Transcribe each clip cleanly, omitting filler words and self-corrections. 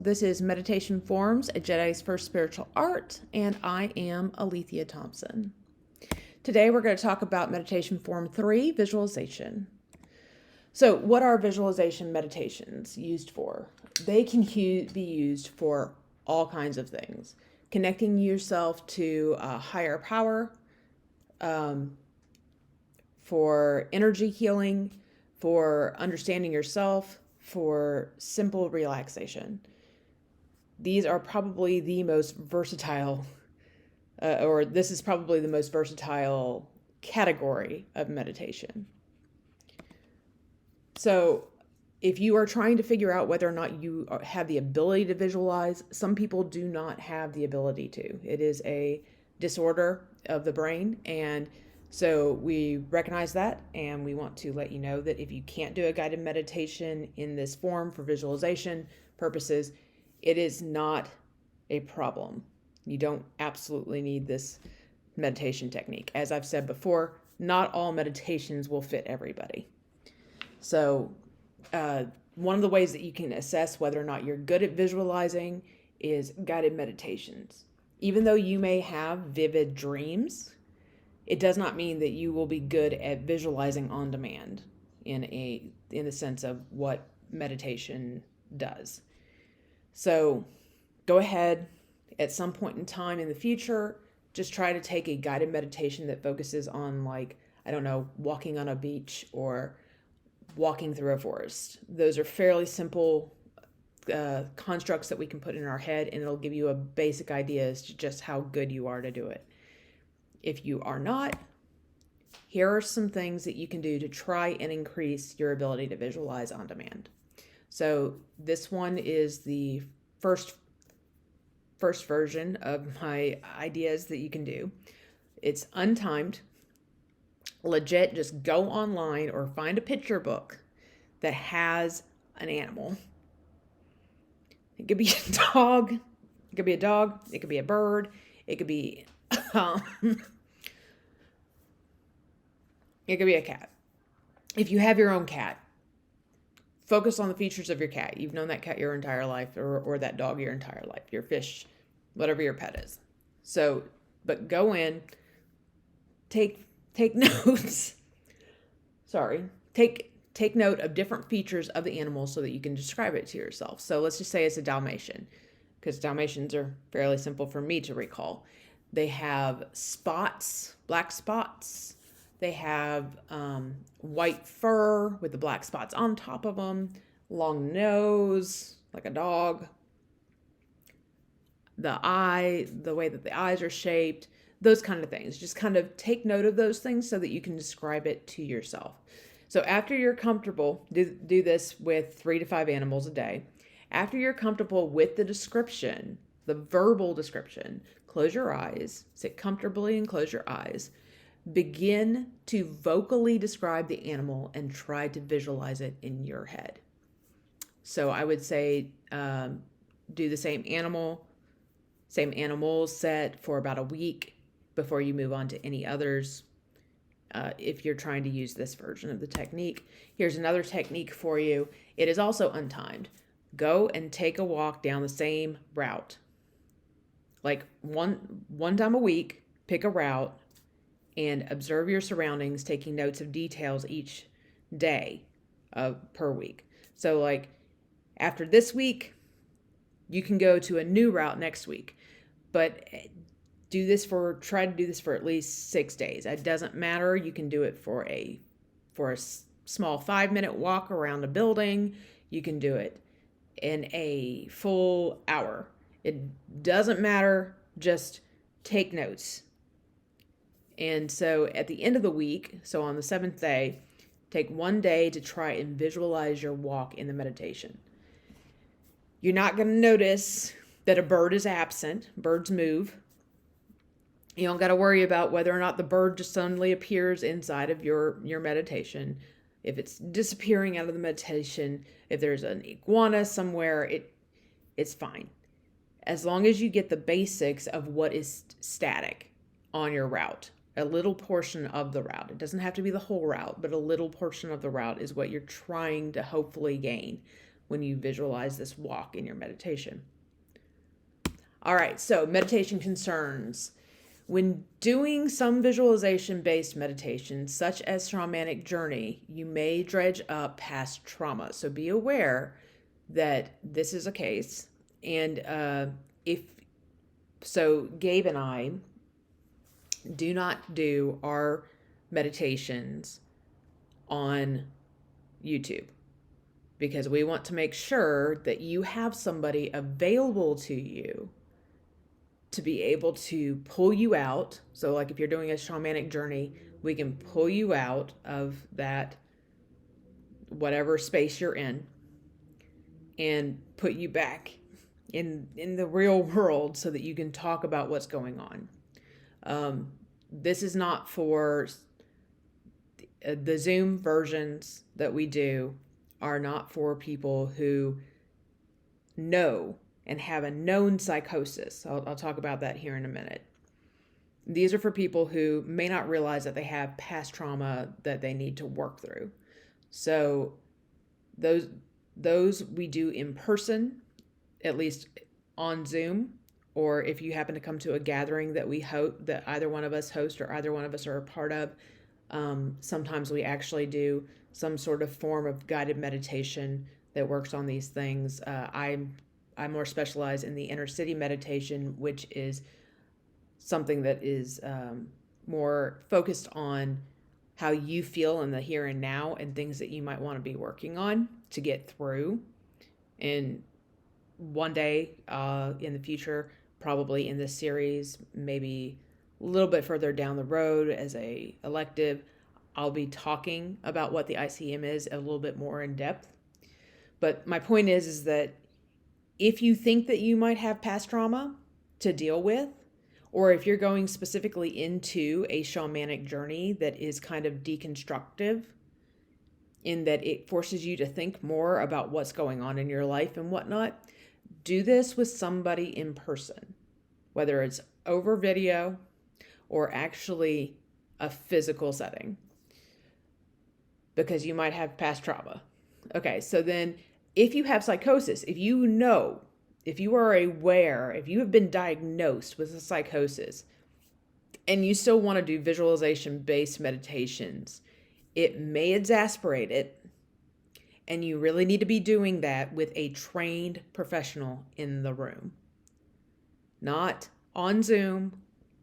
This is Meditation Forms, a Jedi's First Spiritual Art, and I am Alethea Thompson. Today we're going to talk about Meditation Form 3, Visualization. So what are visualization meditations used for? They can be used for all kinds of things. Connecting yourself to a higher power, for energy healing, for understanding yourself, for simple relaxation. These are probably the most versatile, or this is probably the most versatile category of meditation. So if you are trying to figure out whether or not you have the ability to visualize, some people do not have the ability to. It is a disorder of the brain, and so we recognize that, and we want to let you know that if you can't do a guided meditation in this form for visualization purposes, it is not a problem. You don't absolutely need this meditation technique. As I've said before, not all meditations will fit everybody. So one of the ways that you can assess whether or not you're good at visualizing is guided meditations. Even though you may have vivid dreams, it does not mean that you will be good at visualizing on demand in the sense of what meditation does. So go ahead at some point in time in the future, just try to take a guided meditation that focuses on, like, I don't know, walking on a beach or walking through a forest. Those are fairly simple constructs that we can put in our head, and it'll give you a basic idea as to just how good you are to do it. If you are not, here are some things that you can do to try and increase your ability to visualize on demand. So this one is the first version of my ideas that you can do. It's untimed. Legit, just go online or find a picture book that has an animal. It could be a dog. It could be a dog. It could be a bird. It could be it could be a cat. If you have your own cat, focus on the features of your cat. You've known that cat your entire life, or that dog your entire life, your fish, whatever your pet is. So, but go in, take notes. Sorry. Take note of different features of the animal so that you can describe it to yourself. So let's just say it's a Dalmatian, because Dalmatians are fairly simple for me to recall. They have spots, black spots. They have white fur with the black spots on top of them, long nose, like a dog. The way that the eyes are shaped, those kind of things. Just kind of take note of those things so that you can describe it to yourself. So after you're comfortable, do this with 3 to 5 animals a day. After you're comfortable with the description, the verbal description, close your eyes, sit comfortably and close your eyes. Begin to vocally describe the animal and try to visualize it in your head. So I would say do the same animal set for about a week before you move on to any others. If you're trying to use this version of the technique, here's another technique for you. It is also untimed. Go and take a walk down the same route. Like one time a week, pick a route and observe your surroundings, taking notes of details each day per week. So like after this week, you can go to a new route next week, but try to do this for at least 6 days. It doesn't matter. You can do it for a small 5-minute walk around a building. You can do it in a full hour. It doesn't matter. Just take notes. And so at the end of the week, so on the 7th day, take 1 day to try and visualize your walk in the meditation. You're not going to notice that a bird is absent. Birds move. You don't got to worry about whether or not the bird just suddenly appears inside of your meditation. If it's disappearing out of the meditation, if there's an iguana somewhere, it's fine. As long as you get the basics of what is static on your route. A little portion of the route. It doesn't have to be the whole route, but a little portion of the route is what you're trying to hopefully gain when you visualize this walk in your meditation. All right, so meditation concerns. When doing some visualization-based meditation, such as shamanic journey, you may dredge up past trauma. So be aware that this is a case. And Gabe and I do not do our meditations on YouTube because we want to make sure that you have somebody available to you to be able to pull you out. So like if you're doing a shamanic journey, we can pull you out of that whatever space you're in and put you back in the real world so that you can talk about what's going on. This is not for the Zoom versions that we do are not for people who know and have a known psychosis. I'll talk about that here in a minute. These are for people who may not realize that they have past trauma that they need to work through. So those we do in person, at least on Zoom, or if you happen to come to a gathering that we host, that either one of us host or either one of us are a part of, sometimes we actually do some sort of form of guided meditation that works on these things. I'm more specialized in the inner city meditation, which is something that is more focused on how you feel in the here and now and things that you might want to be working on to get through. And one day in the future, probably in this series, maybe a little bit further down the road as a elective, I'll be talking about what the ICM is a little bit more in depth. But my point is that if you think that you might have past trauma to deal with, or if you're going specifically into a shamanic journey that is kind of deconstructive in that it forces you to think more about what's going on in your life and whatnot, do this with somebody in person, whether it's over video or actually a physical setting, because you might have past trauma. Okay, so then if you have psychosis, if you are aware, if you have been diagnosed with a psychosis and you still want to do visualization-based meditations, it may exasperate it, and you really need to be doing that with a trained professional in the room, not on Zoom,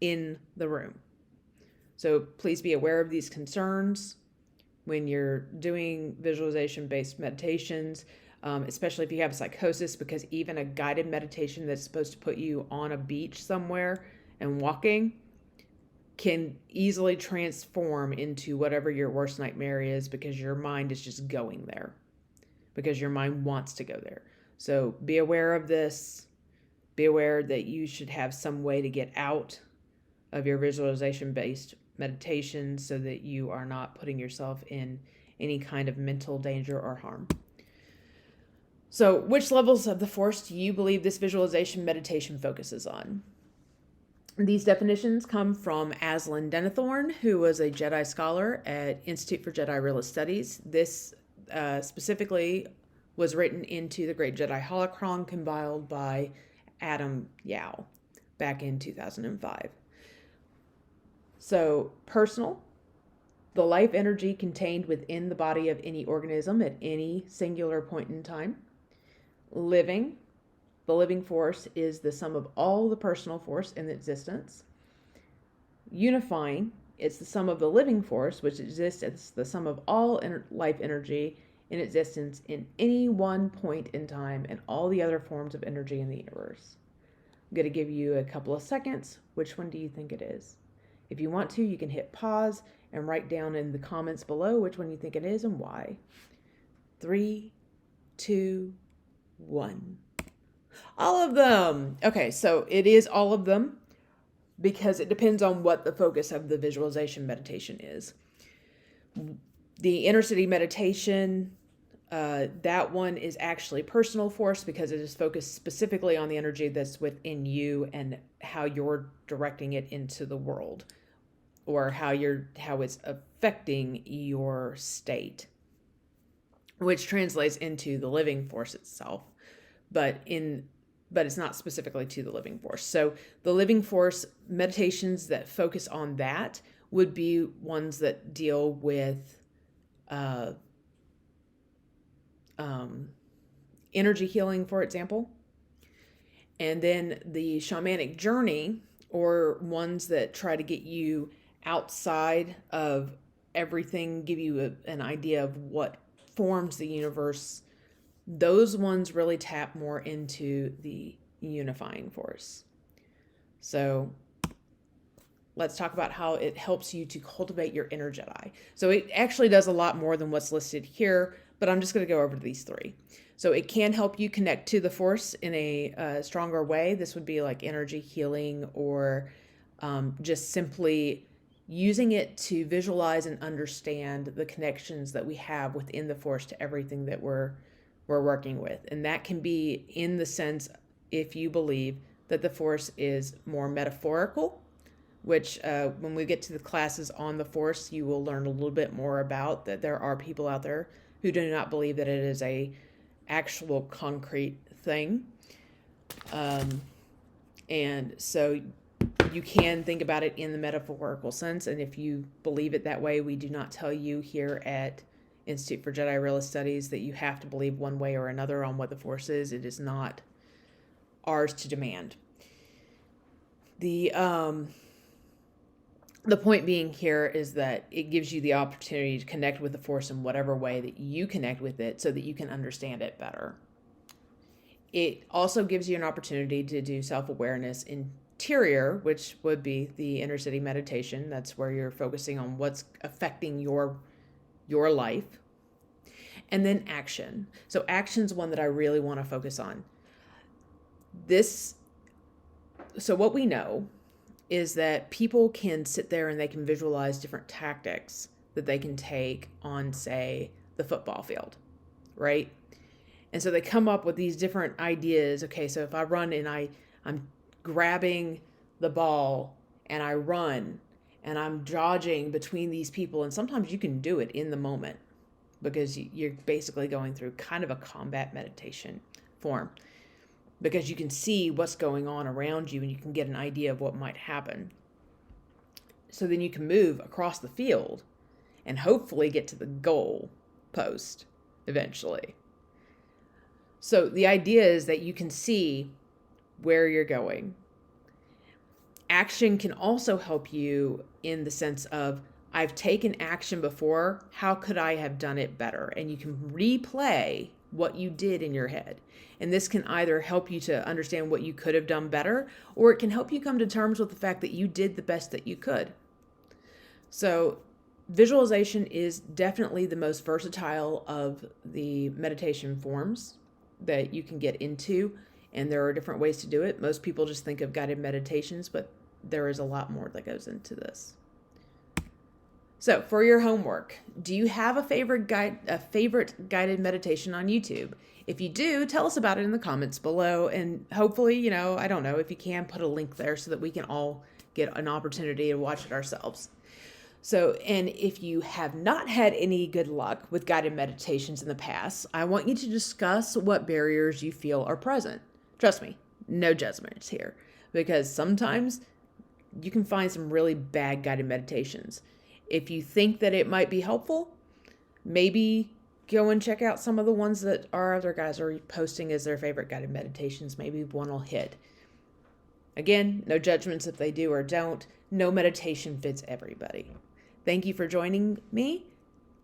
in the room. So please be aware of these concerns when you're doing visualization-based meditations, especially if you have psychosis, because even a guided meditation that's supposed to put you on a beach somewhere and walking can easily transform into whatever your worst nightmare is, because your mind is just going there, because your mind wants to go there. So be aware of this. Be aware that you should have some way to get out of your visualization-based meditation so that you are not putting yourself in any kind of mental danger or harm. So, which levels of the Force do you believe this visualization meditation focuses on? These definitions come from Aslan Denethorn, who was a Jedi scholar at Institute for Jedi Realist Studies. This specifically was written into the Great Jedi Holocron compiled by Adam Yao back in 2005. So, personal, the life energy contained within the body of any organism at any singular point in time. Living, the living force is the sum of all the personal force in existence. Unifying, it's the sum of the living force, which exists as the sum of all life energy in existence in any one point in time and all the other forms of energy in the universe. I'm going to give you a couple of seconds. Which one do you think it is? If you want to, you can hit pause and write down in the comments below which one you think it is and why. 3, 2, 1. All of them. Okay, so it is all of them because it depends on what the focus of the visualization meditation is. The inner city meditation, that one is actually personal force because it is focused specifically on the energy that's within you and how you're directing it into the world, or how it's affecting your state. which translates into the living force itself, but it's not specifically to the living force. So the living force meditations that focus on that would be ones that deal with uh, energy healing, for example. And then the shamanic journey, or ones that try to get you outside of everything, give you an idea of what forms the universe. Those ones really tap more into the unifying force. So let's talk about how it helps you to cultivate your inner Jedi. So it actually does a lot more than what's listed here, but I'm just going to go over these three. So it can help you connect to the force in a stronger way. This would be like energy healing, or just simply using it to visualize and understand the connections that we have within the force to everything that we're working with. And that can be in the sense, if you believe that the force is more metaphorical, which when we get to the classes on the force, you will learn a little bit more about that. There are people out there who do not believe that it is a actual concrete thing. And so you can think about it in the metaphorical sense. And if you believe it that way, we do not tell you here at Institute for Jedi Realist Studies that you have to believe one way or another on what the force is. It is not ours to demand. The point being here is that it gives you the opportunity to connect with the force in whatever way that you connect with it, so that you can understand it better. It also gives you an opportunity to do self-awareness interior, which would be the inner city meditation. That's where you're focusing on what's affecting your life. And then action. So action's one that I really want to focus on. So what we know is that people can sit there and they can visualize different tactics that they can take on, say, the football field, right? And so they come up with these different ideas. Okay, so if I run and I'm grabbing the ball and I run and I'm dodging between these people, and sometimes you can do it in the moment because you're basically going through kind of a combat meditation form, because you can see what's going on around you and you can get an idea of what might happen. So then you can move across the field and hopefully get to the goal post eventually. So the idea is that you can see where you're going. Action can also help you in the sense of, I've taken action before, how could I have done it better? And you can replay what you did in your head. And this can either help you to understand what you could have done better, or it can help you come to terms with the fact that you did the best that you could. So visualization is definitely the most versatile of the meditation forms that you can get into, and there are different ways to do it. Most people just think of guided meditations, but there is a lot more that goes into this. So for your homework, do you have a favorite guided meditation on YouTube? If you do, tell us about it in the comments below, and hopefully, I don't know, if you can put a link there so that we can all get an opportunity to watch it ourselves. So, and if you have not had any good luck with guided meditations in the past, I want you to discuss what barriers you feel are present. Trust me, no judgments here, because sometimes you can find some really bad guided meditations. If you think that it might be helpful, maybe go and check out some of the ones that our other guys are posting as their favorite guided meditations. Maybe one will hit. Again, no judgments if they do or don't. No meditation fits everybody. Thank you for joining me,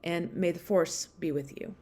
and may the force be with you.